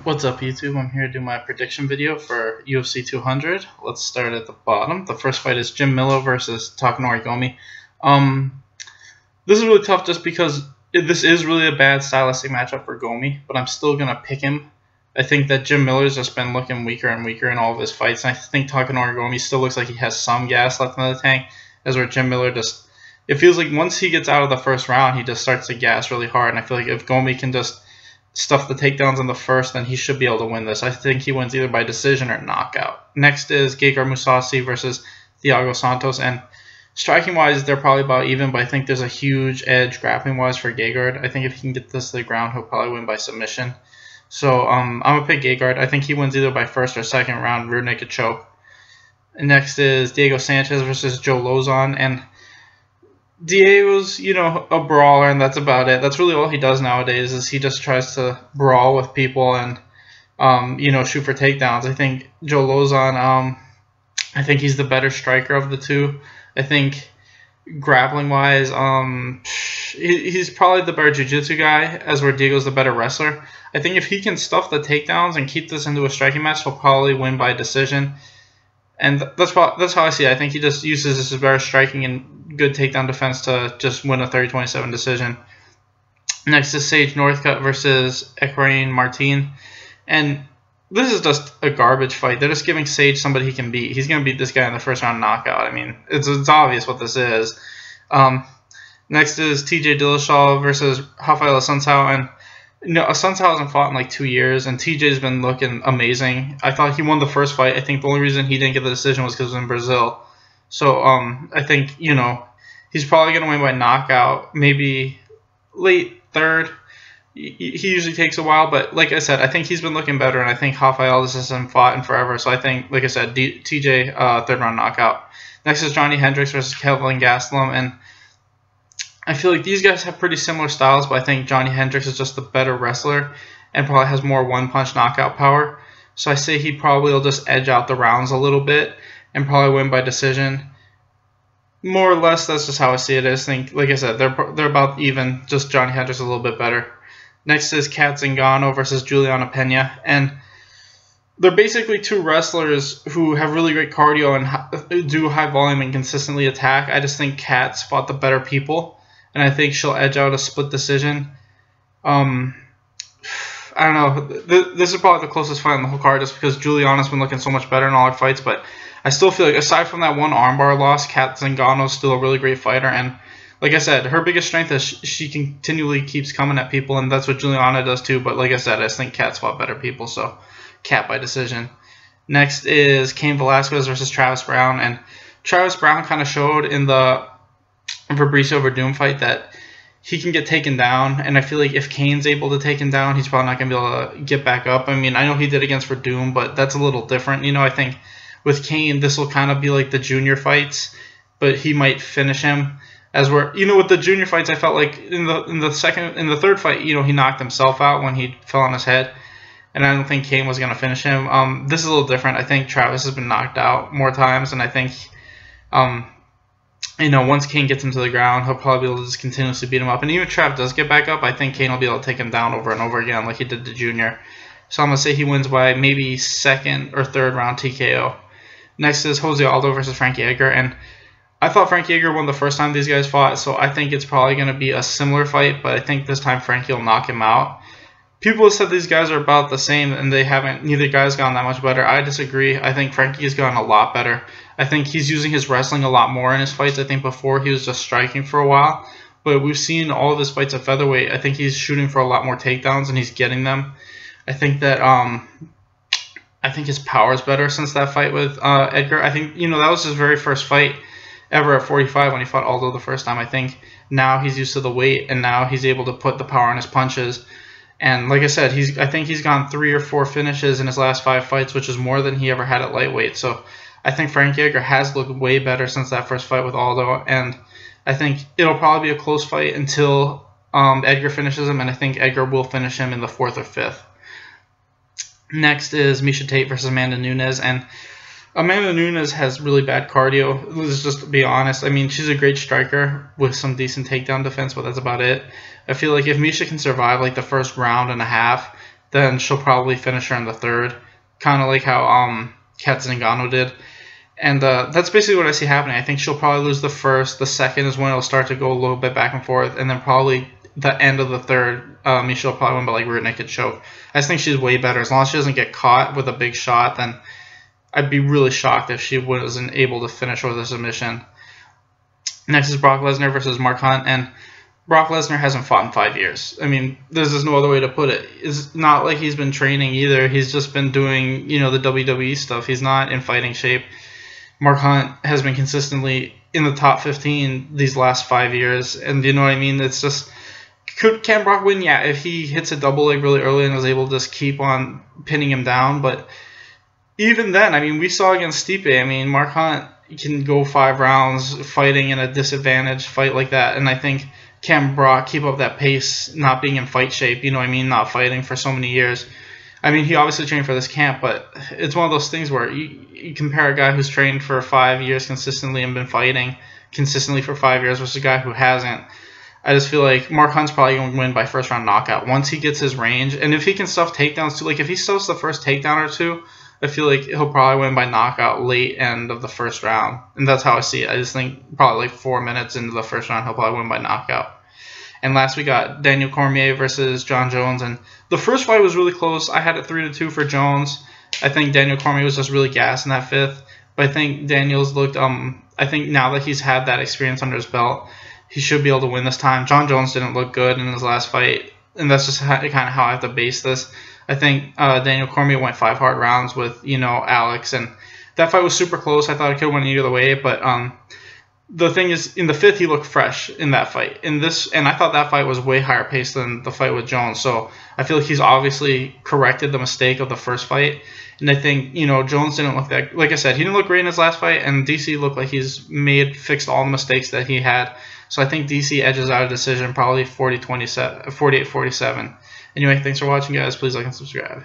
What's up, YouTube? I'm here to do my prediction video for UFC 200. Let's start at the bottom. The first fight is Jim Miller versus Takanori Gomi. This is really tough just because this is really a bad stylistic matchup for Gomi, but I'm still going to pick him. I think that Jim Miller's just been looking weaker and weaker in all of his fights, and I think Takanori Gomi still looks like he has some gas left in the tank, as where Jim Miller just... It feels like once he gets out of the first round, he just starts to gas really hard, and I feel like if Gomi can just stuff the takedowns in the first, then he should be able to win this. I think he wins either by decision or knockout. Next is Gegard Mousasi versus Thiago Santos, and striking-wise, they're probably about even, but I think there's a huge edge grappling-wise for Gegard. I think if he can get this to the ground, he'll probably win by submission. So I'm going to pick Gegard. I think he wins either by first or second round, rear naked choke. And next is Diego Sanchez versus Joe Lauzon, and Diego's, a brawler, and that's about it. That's really all he does nowadays is he just tries to brawl with people and, shoot for takedowns. I think Joe Lauzon, I think he's the better striker of the two. I think grappling-wise, he's probably the better jiu-jitsu guy, as where Diego's the better wrestler. I think if he can stuff the takedowns and keep this into a striking match, he'll probably win by decision. And that's how I see it. I think he just uses his better striking and good takedown defense to just win a 30-27 decision. Next is Sage Northcutt versus Ekrane Martin. And this is just a garbage fight. They're just giving Sage somebody he can beat. He's going to beat this guy in the first round knockout. I mean, it's obvious what this is. Next is TJ Dillashaw versus Rafael Assunção. And Assunção hasn't fought in like 2 years, and TJ's been looking amazing. I thought he won the first fight. I think the only reason he didn't get the decision was because it was in Brazil. So I think, he's probably going to win by knockout, maybe late third. He usually takes a while, but like I said, I think he's been looking better, and I think Rafael hasn't fought in forever. So I think, like I said, TJ third round knockout. Next is Johnny Hendricks versus Kelvin Gastelum, and I feel like these guys have pretty similar styles, but I think Johnny Hendricks is just the better wrestler and probably has more one-punch knockout power. So I say he probably will just edge out the rounds a little bit and probably win by decision. More or less, that's just how I see it. I just think, like I said, they're about even, just Johnny Hendricks a little bit better. Next is Kat Zingano versus Juliana Pena, and they're basically two wrestlers who have really great cardio and do high volume and consistently attack. I just think Kat's fought the better people, and I think she'll edge out a split decision. I don't know. This is probably the closest fight in the whole card just because Juliana's been looking so much better in all her fights. But I still feel like, aside from that one armbar loss, Kat Zingano's still a really great fighter. And like I said, her biggest strength is she continually keeps coming at people, and that's what Juliana does too. But like I said, I just think Kat's fought better people, so Kat by decision. Next is Cain Velasquez versus Travis Brown. And Travis Brown kind of showed in the Fabricio Verdum fight that he can get taken down, and I feel like if Cain's able to take him down, he's probably not going to be able to get back up. I mean, I know he did against Verdum, but that's a little different. I think with Cain, this will kind of be like the junior fights, but he might finish him. As where, with the junior fights, I felt like in the third fight, he knocked himself out when he fell on his head, and I don't think Cain was going to finish him. This is a little different. I think Travis has been knocked out more times, and I think, once Cain gets him to the ground, he'll probably be able to just continuously beat him up. And even if Trav does get back up, I think Cain will be able to take him down over and over again like he did to Junior. So I'm going to say he wins by maybe second or third round TKO. Next is Jose Aldo versus Frankie Edgar. And I thought Frankie Edgar won the first time these guys fought, so I think it's probably going to be a similar fight, but I think this time Frankie will knock him out. People have said these guys are about the same, and neither guy's gone that much better. I disagree. I think Frankie's gone a lot better. I think he's using his wrestling a lot more in his fights. I think before he was just striking for a while, but we've seen all of his fights at featherweight. I think he's shooting for a lot more takedowns, and he's getting them. I think that I think his power is better since that fight with Edgar. I think that was his very first fight ever at 45 when he fought Aldo the first time. I think now he's used to the weight, and now he's able to put the power on his punches. And like I said, I think he's gone 3 or 4 finishes in his last 5 fights, which is more than he ever had at lightweight. So I think Frankie Edgar has looked way better since that first fight with Aldo, and I think it'll probably be a close fight until Edgar finishes him, and I think Edgar will finish him in the 4th or 5th. Next is Miesha Tate versus Amanda Nunes, and Amanda Nunes has really bad cardio. Let's just be honest. I mean, she's a great striker with some decent takedown defense, but that's about it. I feel like if Miesha can survive like the first round and a half, then she'll probably finish her in the third, kind of like how Cat Zingano did. And that's basically what I see happening. I think she'll probably lose the first. The second is when it'll start to go a little bit back and forth, and then probably the end of the third, Miesha will probably win by like rear naked choke. I just think she's way better. As long as she doesn't get caught with a big shot, then I'd be really shocked if she wasn't able to finish with a submission. Next is Brock Lesnar versus Mark Hunt, and Brock Lesnar hasn't fought in 5 years. I mean, there's just no other way to put it. It's not like he's been training either. He's just been doing, the WWE stuff. He's not in fighting shape. Mark Hunt has been consistently in the top 15 these last 5 years, and you know what I mean? It's just, can Brock win? Yeah, if he hits a double leg really early and is able to just keep on pinning him down, but even then, I mean, we saw against Stipe, I mean, Mark Hunt can go 5 rounds fighting in a disadvantaged fight like that, and I think can Brock keep up that pace, not being in fight shape, not fighting for so many years. I mean, he obviously trained for this camp, but it's one of those things where you compare a guy who's trained for 5 years consistently and been fighting consistently for 5 years versus a guy who hasn't. I just feel like Mark Hunt's probably going to win by first round knockout once he gets his range. And if he can stuff takedowns too, like if he stuffs the first takedown or two, I feel like he'll probably win by knockout late end of the first round. And that's how I see it. I just think probably like 4 minutes into the first round, he'll probably win by knockout. And last we got Daniel Cormier versus Jon Jones. And the first fight was really close. I had it 3-2 for Jones. I think Daniel Cormier was just really gassed in that fifth. But I think Daniel's looked, I think now that he's had that experience under his belt, he should be able to win this time. Jon Jones didn't look good in his last fight. And that's just kind of how I have to base this. I think Daniel Cormier went 5 hard rounds with, Alex. And that fight was super close. I thought it could have went either way. But the thing is, in the fifth, he looked fresh in that fight. And I thought that fight was way higher paced than the fight with Jones. So I feel like he's obviously corrected the mistake of the first fight. And I think, Jones didn't look that, like I said, he didn't look great in his last fight. And DC looked like he's fixed all the mistakes that he had. So I think DC edges out a decision, probably 48-47. Anyway, thanks for watching, guys. Please like and subscribe.